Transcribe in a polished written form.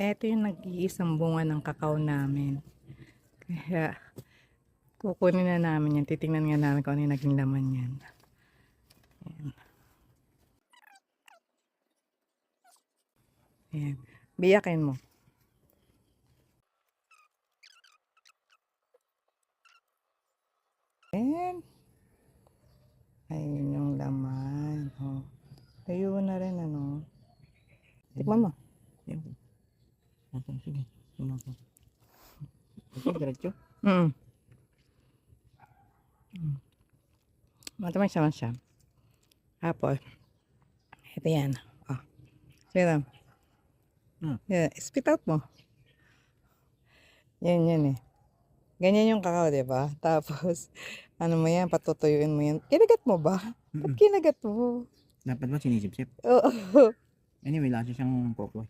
Eto yung nag-iisang bunga ng kakao namin. Kaya, kukunin na namin yan. Titingnan nga namin kung ano yung naging laman yan. Ayan. Ayan. Biyakin mo. Ayan. Ayun yung laman. Oh. Tayo na rin, ano. Tikman mo. Sige. Okay, diretso. Matamis naman siya. Apple. Ito yan. Oh. Sige. Yeah, spit out mo. Yan eh. Ganyan yung kakao, di ba? Tapos, ano mo yan, patutuyuin mo yan. Kinagat mo ba? Ba't kinagat mo? Dapat ba sinisip-sip? Oo. Anyway, lasa siyang popoy.